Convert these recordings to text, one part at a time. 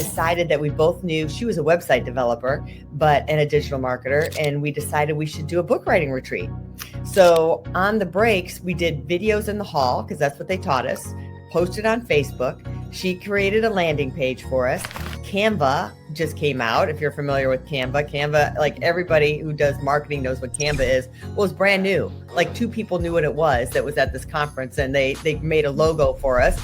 decided that we both knew she was a website developer, and a digital marketer. And we decided we should do a book writing retreat. So on the breaks, we did videos in the hall because that's what they taught us, posted on Facebook. She created a landing page for us. Canva just came out. If you're familiar with Canva, like everybody who does marketing knows what Canva is. Well, it's brand new. Like 2 people knew what it was that was at this conference, and they made a logo for us.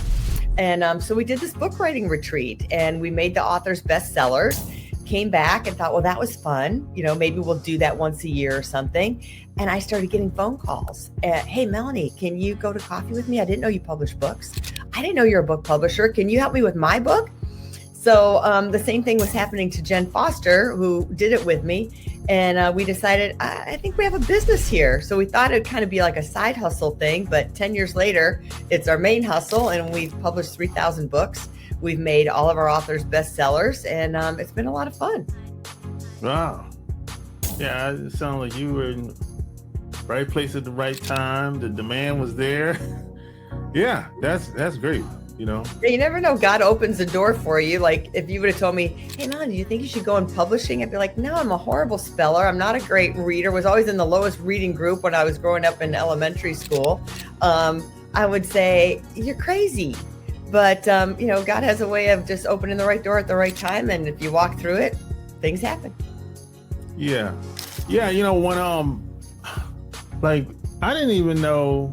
And so we did this book writing retreat, and we made the authors bestsellers. Came back and thought, well, that was fun. Maybe we'll do that once a year or something. And I started getting phone calls. Hey, Melanie, can you go to coffee with me? I didn't know you published books. I didn't know you're a book publisher. Can you help me with my book? So the same thing was happening to Jen Foster, who did it with me. And we decided, I think we have a business here. So we thought it'd kind of be like a side hustle thing. But 10 years later, it's our main hustle. And we've published 3,000 books. We've made all of our authors bestsellers, and it's been a lot of fun. Wow. Yeah, it sounds like you were in the right place at the right time. The demand was there. Yeah, that's great. Yeah, you never know. God opens the door for you. Like if you would have told me, hey, Melanie, do you think you should go in publishing? I'd be like, no, I'm a horrible speller. I'm not a great reader. Was always in the lowest reading group when I was growing up in elementary school. I would say, you're crazy. But, God has a way of just opening the right door at the right time. And if you walk through it, things happen. Yeah. Yeah. When, like, I didn't even know,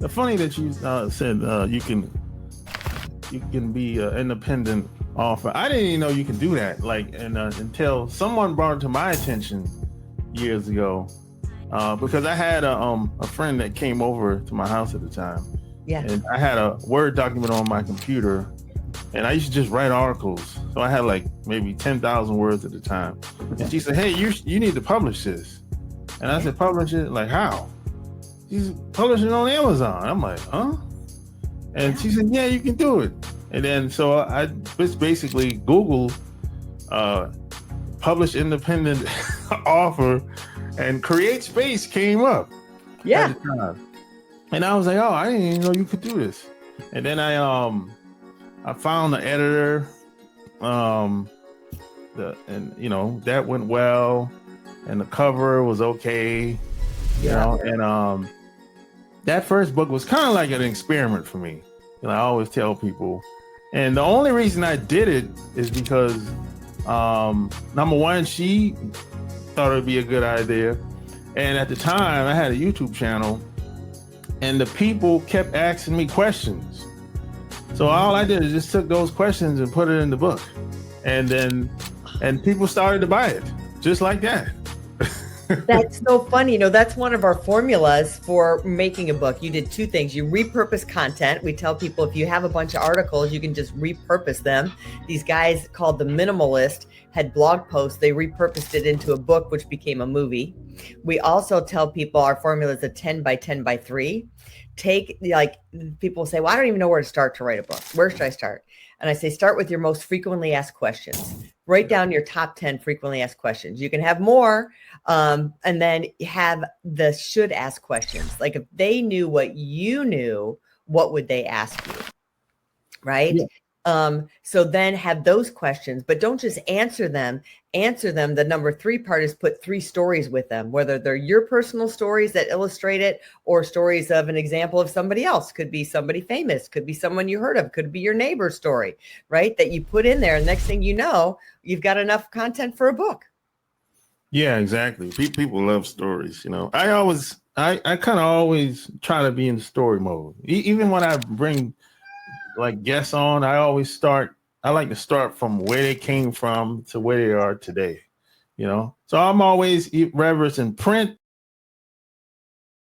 the funny that you said you can be an independent author. I didn't even know you could do that. Like, and until someone brought it to my attention years ago, because I had a friend that came over to my house at the time. Yeah. And I had a Word document on my computer, and I used to just write articles. So I had like maybe 10,000 words at the time. And she said, hey, you need to publish this. And I said, publish it? Like how? She's publishing it on Amazon. I'm like, huh? And she said, yeah, you can do it. And then so I just basically Google publish independent author, and CreateSpace came up. Yeah. At the time. And I was like, oh, I didn't even know you could do this. And then I found the editor, that went well, and the cover was okay, and that first book was kind of like an experiment for me. And I always tell people, and the only reason I did it is because number one, she thought it'd be a good idea, and at the time I had a YouTube channel. And the people kept asking me questions. So all I did is just took those questions and put it in the book. And people started to buy it just like that. That's so funny. That's one of our formulas for making a book. You did 2 things. You repurpose content. We tell people if you have a bunch of articles, you can just repurpose them. These guys called The Minimalist had blog posts. They repurposed it into a book, which became a movie. We also tell people our formula is a 10 by 10 by 3. People say, well, I don't even know where to start to write a book. Where should I start? And I say, start with your most frequently asked questions. Write down your top 10 frequently asked questions. You can have more, and then have the should ask questions. Like if they knew what you knew, what would they ask you? Right? Yeah. So then have those questions, but don't just answer them. The number 3 part is put 3 stories with them, whether they're your personal stories that illustrate it or stories of an example of somebody else. Could be somebody famous, could be someone you heard of, could be your neighbor's story, right? That you put in there. And next thing you know, you've got enough content for a book. Yeah, exactly. People love stories. I kind of always try to be in story mode. Even when I bring like guests on, I like to start from where they came from to where they are today, So I'm always, whether it's in print